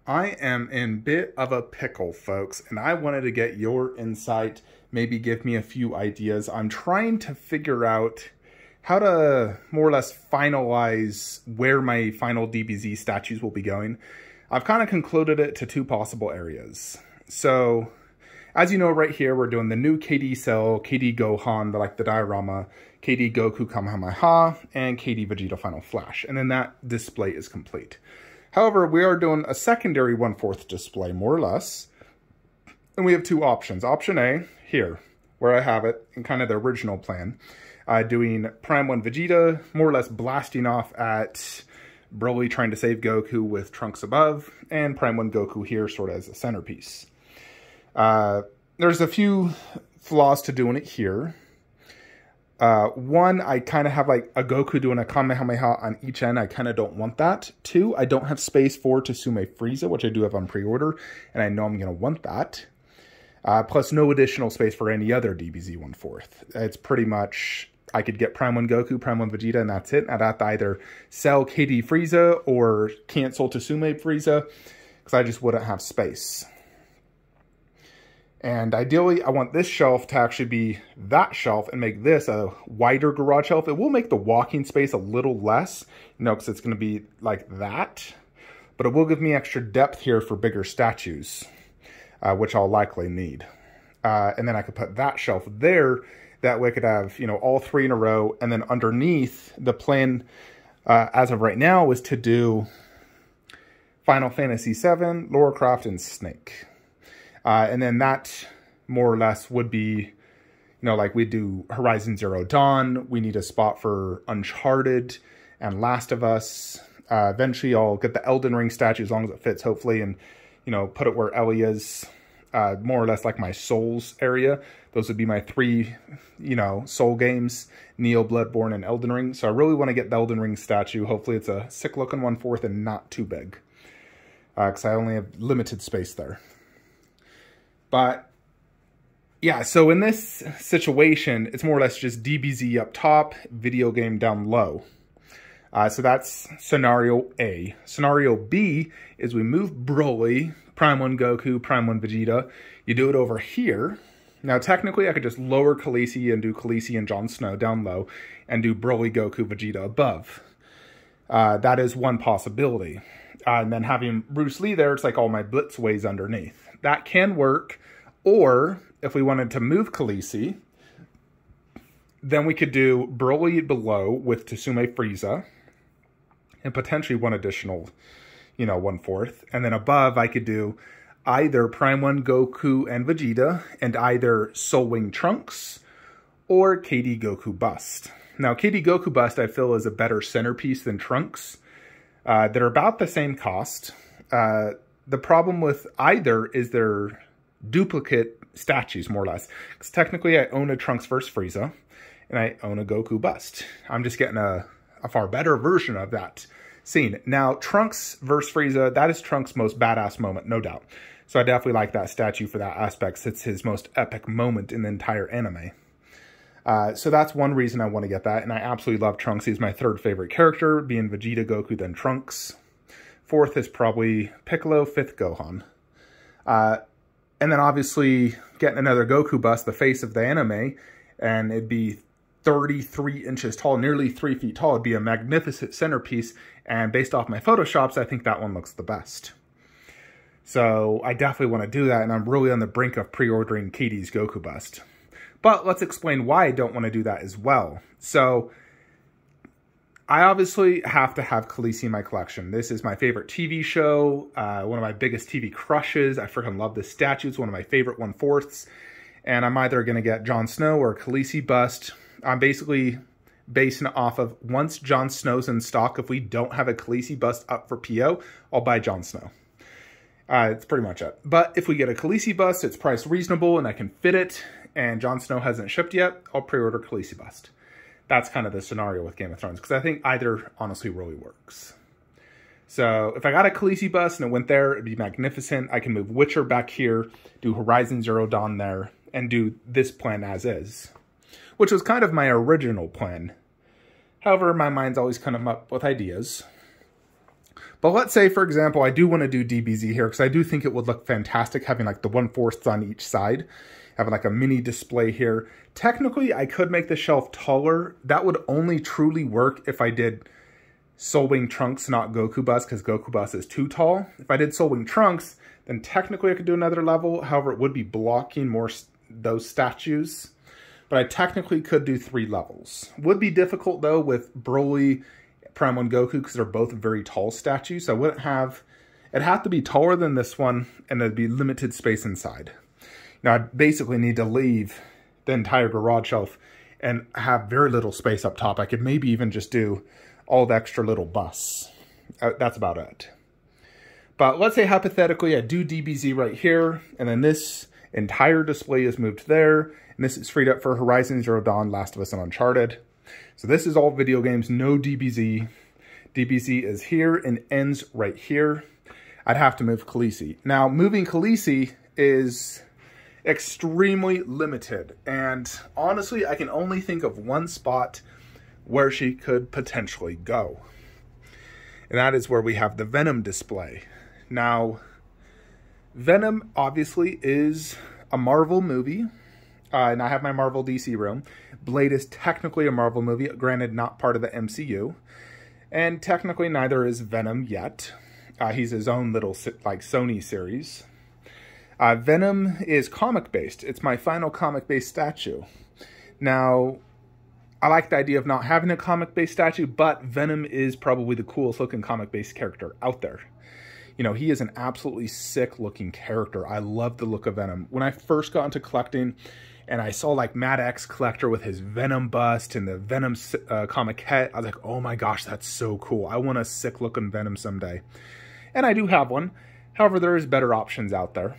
I am in bit of a pickle, folks, and I wanted to get your insight, maybe give me a few ideas. I'm trying to figure out how to more or less finalize where my final DBZ statues will be going. I've kind of concluded it to two possible areas. So, as you know, right here, we're doing the new KD Cell, KD Gohan, like the diorama, KD Goku Kamehameha, and KD Vegeta Final Flash. And then that display is complete. However, we are doing a secondary 1/4 display, more or less. And we have two options. Option A, here, where I have it in kind of the original plan. Doing Prime 1 Vegeta, more or less blasting off at Broly trying to save Goku with Trunks above, and Prime 1 Goku here sort of as a centerpiece. There's a few flaws to doing it here. One, I kind of have like a Goku doing a Kamehameha on each end. I kind of don't want that. Two, I don't have space for Tsume Frieza, which I do have on pre-order, and I know I'm going to want that. Plus no additional space for any other DBZ 1/4. It's pretty much, I could get Prime 1 Goku, Prime 1 Vegeta, and that's it. I'd have to either sell KD Frieza or cancel Tsume Frieza, because I just wouldn't have space. And ideally, I want this shelf to actually be that shelf and make this a wider garage shelf. It will make the walking space a little less, because it's going to be like that. But it will give me extra depth here for bigger statues, which I'll likely need. And then I could put that shelf there. That way I could have, all three in a row. And then underneath, the plan, as of right now, is to do Final Fantasy VII, Lara Croft, and Snake. And then that, more or less, would be, like we do Horizon Zero Dawn. We need a spot for Uncharted and Last of Us. Eventually, I'll get the Elden Ring statue as long as it fits, hopefully, and, put it where Ellie is, more or less like my Souls area. Those would be my three, Soul games, Neo, Bloodborne, and Elden Ring. So I really want to get the Elden Ring statue. Hopefully, it's a sick-looking 1/4 and not too big, because I only have limited space there. But, yeah, so in this situation, it's more or less just DBZ up top, video game down low. So that's scenario A. Scenario B is we move Broly, Prime 1 Goku, Prime 1 Vegeta. You do it over here. Now, technically, I could just lower Khaleesi and do Khaleesi and Jon Snow down low and do Broly, Goku, Vegeta above. That is one possibility. And then having Bruce Lee there, it's like all my blitz ways underneath. That can work. Or, if we wanted to move Khaleesi, then we could do Broly below with Tsume Frieza. And potentially one additional, 1/4. And then above, I could do either Prime 1 Goku and Vegeta, and either Soul Wing Trunks, or KD Goku Bust. Now, KD Goku Bust, I feel, is a better centerpiece than Trunks. They're about the same cost. The problem with either is they're duplicate statues, more or less. Because technically, I own a Trunks vs. Frieza, and I own a Goku Bust. I'm just getting a far better version of that scene. Now, Trunks vs. Frieza, that is Trunks' most badass moment, no doubt. So I definitely like that statue for that aspect. It's his most epic moment in the entire anime. So that's one reason I want to get that, and I absolutely love Trunks. He's my third favorite character, being Vegeta, Goku, then Trunks. Fourth is probably Piccolo, fifth Gohan. And then obviously getting another Goku Bust, the face of the anime, and it'd be 33 inches tall, nearly 3 feet tall. It'd be a magnificent centerpiece, and based off my Photoshops, I think that one looks the best. So I definitely want to do that, and I'm really on the brink of pre-ordering KD's Goku Bust. But let's explain why I don't want to do that as well. So I obviously have to have Khaleesi in my collection. This is my favorite TV show, one of my biggest TV crushes. I freaking love this statue. It's one of my favorite 1/4s. And I'm either going to get Jon Snow or Khaleesi Bust. I'm basically basing it off of once Jon Snow's in stock. If we don't have a Khaleesi Bust up for PO, I'll buy Jon Snow. It's pretty much it. But if we get a Khaleesi Bust, it's priced reasonable and I can fit it, and Jon Snow hasn't shipped yet, I'll pre-order Khaleesi Bust. That's kind of the scenario with Game of Thrones, because I think either honestly really works. So if I got a Khaleesi Bust and it went there, it'd be magnificent. I can move Witcher back here, do Horizon Zero Dawn there, and do this plan as is, which was kind of my original plan. However, my mind's always kind of up with ideas. But let's say, for example, I do want to do DBZ here because I do think it would look fantastic having like the 1/4 on each side, having like a mini display here. Technically, I could make the shelf taller. That would only truly work if I did Soul Wing Trunks, not Goku Bus, because Goku Bus is too tall. If I did Soul Wing Trunks, then technically I could do another level. However, it would be blocking more those statues. But I technically could do 3 levels. Would be difficult, though, with Broly, Prime 1 Goku, because they're both very tall statues. So I wouldn't have... It'd have to be taller than this one, and there'd be limited space inside. Now, I basically need to leave the entire garage shelf and have very little space up top. I could maybe even just do all the extra little busts. That's about it. But let's say hypothetically I do DBZ right here, and then this entire display is moved there, and this is freed up for Horizon Zero Dawn, Last of Us, and Uncharted. So this is all video games, no DBZ. DBZ is here and ends right here. I'd have to move Khaleesi. Now, moving Khaleesi is extremely limited, and honestly, I can only think of one spot where she could potentially go. And that is where we have the Venom display. Now, Venom obviously is a Marvel movie, and I have my Marvel DC room. Blade is technically a Marvel movie, granted not part of the MCU, and technically neither is Venom yet. He's his own little like Sony series. Venom is comic-based. It's my final comic-based statue. Now, I like the idea of not having a comic-based statue, but Venom is probably the coolest looking comic-based character out there. You know, he is an absolutely sick looking character. I love the look of Venom. When I first got into collecting and I saw like Mad X Collector with his Venom bust and the Venom comic hat, I was like, oh my gosh, that's so cool. I want a sick looking Venom someday. And I do have one. However, there is better options out there.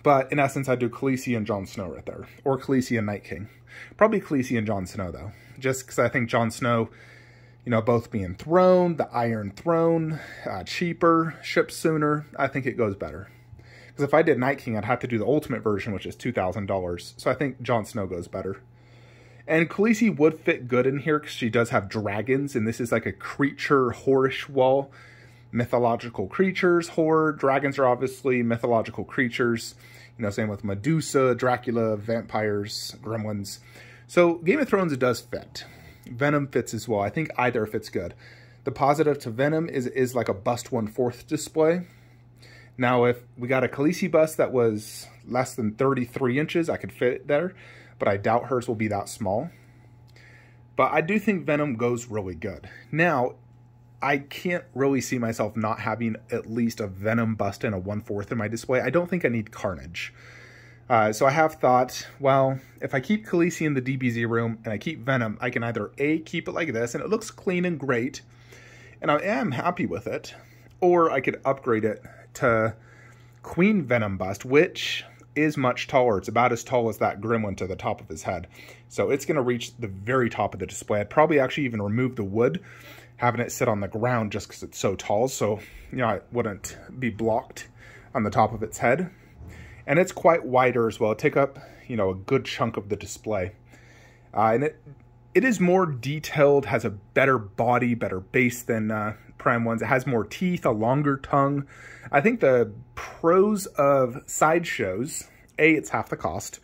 But in essence, I do Khaleesi and Jon Snow right there. Or Khaleesi and Night King. Probably Khaleesi and Jon Snow, though. Just because I think Jon Snow, you know, both being Throne, the Iron Throne, cheaper, ships sooner, I think it goes better. Because if I did Night King, I'd have to do the Ultimate version, which is $2,000. So I think Jon Snow goes better. And Khaleesi would fit good in here because she does have dragons. And this is like a creature horror-ish wall. Mythological creatures, horror. Dragons are obviously mythological creatures. You know, same with Medusa, Dracula, vampires, gremlins. So Game of Thrones, it does fit. Venom fits as well. I think either fits good. The positive to Venom is like a bust 1/4 display. Now, if we got a Khaleesi bust that was less than 33 inches, I could fit it there. But I doubt hers will be that small. But I do think Venom goes really good. Now, I can't really see myself not having at least a Venom bust and a 1/4 in my display. I don't think I need Carnage. So I have thought, well, if I keep Khaleesi in the DBZ room and I keep Venom, I can either A, keep it like this, and it looks clean and great, and I am happy with it, or I could upgrade it to Queen Venom bust, which is much taller. It's about as tall as that gremlin to the top of his head. So it's going to reach the very top of the display. I'd probably actually even remove the wood, having it sit on the ground just because it's so tall, so you know it wouldn't be blocked on the top of its head. And it's quite wider as well. It'll take up, you know, a good chunk of the display. And it is more detailed, has a better body, better base than Prime 1's. It has more teeth, a longer tongue. I think the pros of Sideshow's, A, it's half the cost.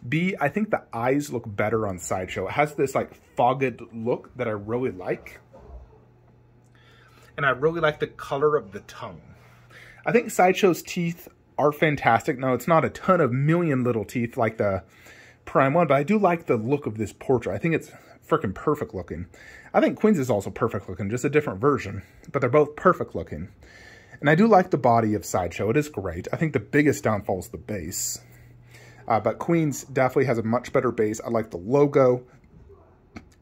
B, I think the eyes look better on Sideshow. It has this like fogged look that I really like. And I really like the color of the tongue. I think Sideshow's teeth are fantastic. Now, it's not a ton of million little teeth like the Prime 1, but I do like the look of this portrait. I think it's freaking perfect looking. I think Queen's is also perfect looking, just a different version, but they're both perfect looking. And I do like the body of Sideshow. It is great. I think the biggest downfall is the base. But Queen's definitely has a much better base. I like the logo.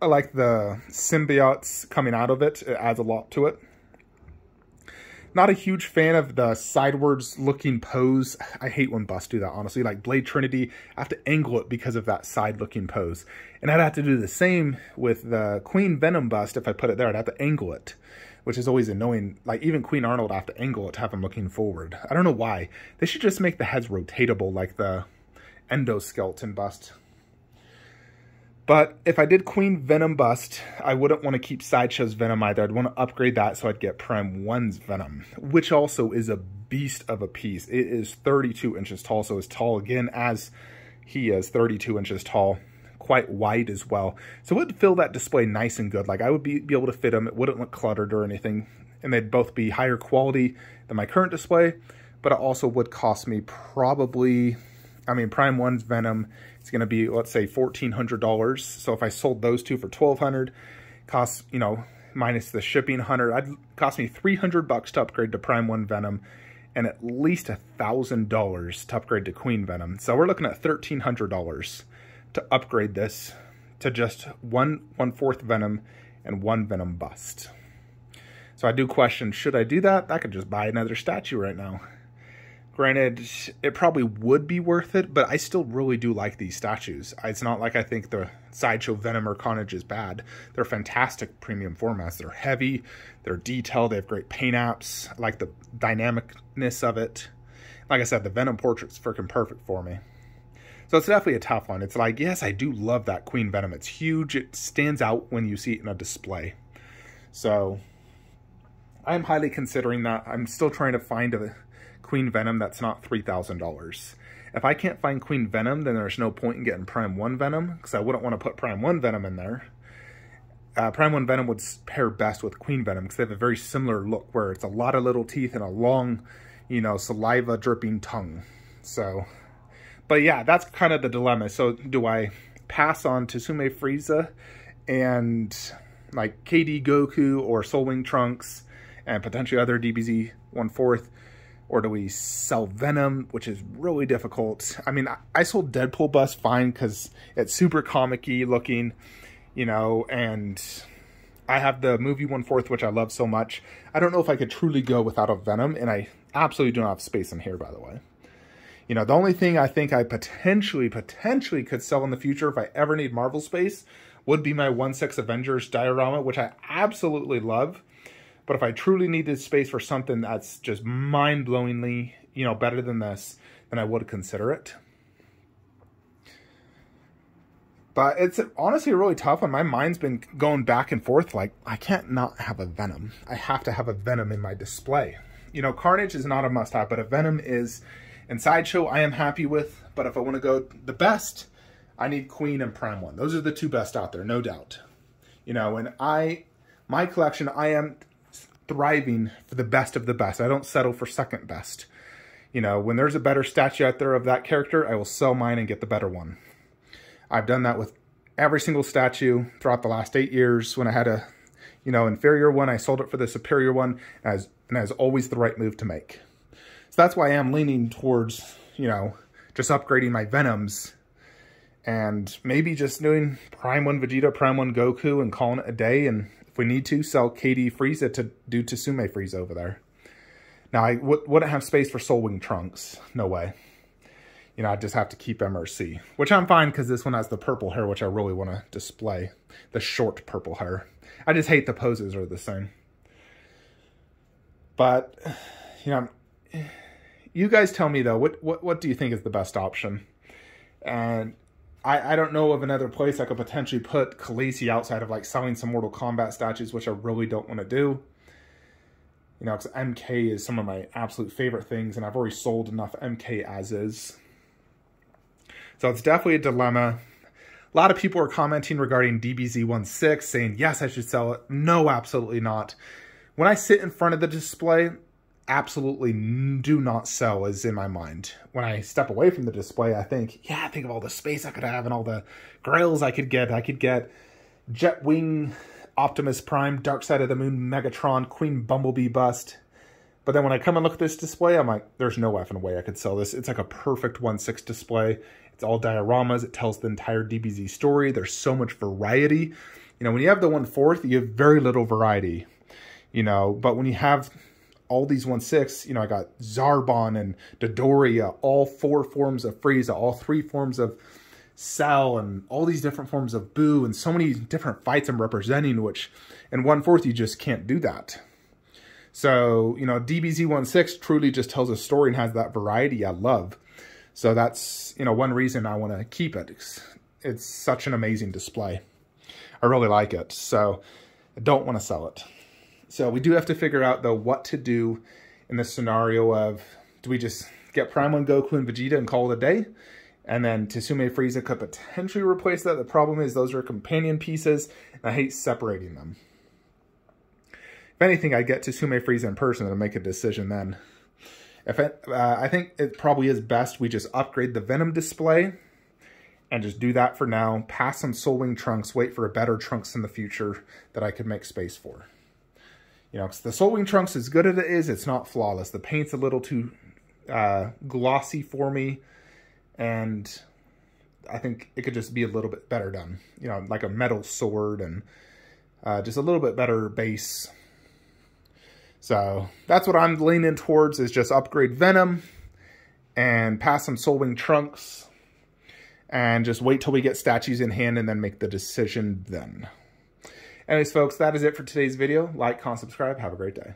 I like the symbiotes coming out of it. It adds a lot to it. Not a huge fan of the sidewards looking pose. I hate when busts do that, honestly. Like Blade Trinity, I have to angle it because of that side looking pose. And I'd have to do the same with the Queen Venom bust. If I put it there, I'd have to angle it, which is always annoying. Like even Queen Arnold, I have to angle it to have him looking forward. I don't know why. They should just make the heads rotatable like the endoskeleton bust. But if I did Queen Venom bust, I wouldn't want to keep Sideshow's Venom either. I'd want to upgrade that so I'd get Prime 1's Venom, which also is a beast of a piece. It is 32 inches tall, so as tall again as he is, 32 inches tall. Quite wide as well. So it would fill that display nice and good. Like I would be able to fit them. It wouldn't look cluttered or anything. And they'd both be higher quality than my current display. But it also would cost me probably, I mean, Prime 1's Venom, it's going to be, let's say, $1,400. So if I sold those two for $1,200, costs, you know, minus the shipping, $100, it'd cost me $300 to upgrade to Prime 1 Venom, and at least $1,000 to upgrade to Queen Venom. So we're looking at $1,300 to upgrade this to just 1/4 Venom and 1 Venom bust. So I do question, should I do that? I could just buy another statue right now. Granted, it probably would be worth it, but I still really do like these statues. It's not like I think the Sideshow Venom or Carnage is bad. They're fantastic premium formats. They're heavy, they're detailed, they have great paint apps. I like the dynamicness of it. Like I said, the Venom portrait's freaking perfect for me. So it's definitely a tough one. It's like, yes, I do love that Queen Venom. It's huge. It stands out when you see it in a display. So I'm highly considering that. I'm still trying to find a Queen Venom that's not $3,000. If I can't find Queen Venom, then there's no point in getting Prime 1 Venom, because I wouldn't want to put Prime 1 Venom in there. Prime 1 Venom would pair best with Queen Venom, because they have a very similar look, where it's a lot of little teeth and a long, you know, saliva dripping tongue. So, but yeah, that's kind of the dilemma. So do I pass on Tsume Frieza and like KD Goku or Soul Wing Trunks and potentially other DBZ 1/4, or do we sell Venom, which is really difficult? I mean, I sold Deadpool bust fine because it's super comic-y looking, you know, and I have the movie 1/4, which I love so much. I don't know if I could truly go without a Venom, and I absolutely do not have space in here, by the way. You know, the only thing I think I potentially could sell in the future if I ever need Marvel space would be my 1/6 Avengers diorama, which I absolutely love. But if I truly needed space for something that's just mind-blowingly, you know, better than this, then I would consider it. But it's honestly a really tough one. My mind's been going back and forth. Like, I can't not have a Venom. I have to have a Venom in my display. You know, Carnage is not a must-have, but a Venom is. And Sideshow, I am happy with. But if I want to go the best, I need Queen and Prime 1. Those are the two best out there, no doubt. You know, and my collection, I am thriving for the best of the best. I don't settle for second best. You know, when there's a better statue out there of that character, I will sell mine and get the better one. I've done that with every single statue throughout the last 8 years. When I had a, you know, inferior one, I sold it for the superior one, and as always the right move to make. So that's why I am leaning towards, you know, just upgrading my Venoms and maybe just doing Prime 1 Vegeta, Prime 1 Goku and calling it a day, and if we need to, sell KD Frieza to do Tsume Frieza over there. Now, I wouldn't have space for Soul Wing Trunks. No way. You know, I'd just have to keep MRC. Which I'm fine, because this one has the purple hair, which I really want to display. The short purple hair. I just hate the poses are the same. But, you know, you guys tell me, though, what do you think is the best option? And I don't know of another place I could potentially put Khaleesi outside of like selling some Mortal Kombat statues, which I really don't want to do. You know, because MK is some of my absolute favorite things, and I've already sold enough MK as is. So it's definitely a dilemma. A lot of people are commenting regarding DBZ 1/6, saying, yes, I should sell it. No, absolutely not. When I sit in front of the display, absolutely do not sell is in my mind. When I step away from the display, I think, yeah, think of all the space I could have and all the grails I could get. I could get Jetwing, Optimus Prime, Dark Side of the Moon, Megatron, Queen Bumblebee bust. But then when I come and look at this display, I'm like, there's no effing way I could sell this. It's like a perfect 1/6 display. It's all dioramas. It tells the entire DBZ story. There's so much variety. You know, when you have the 1/4, you have very little variety. You know, but when you have all these 1/6, you know, I got Zarbon and Dodoria, all 4 forms of Frieza, all 3 forms of Cell, and all these different forms of Boo, and so many different fights I'm representing, which in 1/4 you just can't do that. So, you know, DBZ 1/6 truly just tells a story and has that variety I love. So that's, you know, one reason I want to keep it. it's such an amazing display. I really like it, so I don't want to sell it. So we do have to figure out, though, what to do in the scenario of, do we just get Primal, Goku, and Vegeta and call it a day? And then Tsume Frieza could potentially replace that. The problem is those are companion pieces, and I hate separating them. If anything, I get Tsume Frieza in person and make a decision then. I think it probably is best we just upgrade the Venom display and just do that for now. Pass some Soul Wing Trunks, wait for a better Trunks in the future that I could make space for. You know, 'cause the Soul Wing Trunks, as good as it is, it's not flawless. The paint's a little too glossy for me, and I think it could just be a little bit better done. You know, like a metal sword and just a little bit better base. So that's what I'm leaning towards, is just upgrade Venom and pass some Soul Wing Trunks and just wait till we get statues in hand and then make the decision then. Anyways, folks, that is it for today's video. Like, comment, subscribe. Have a great day.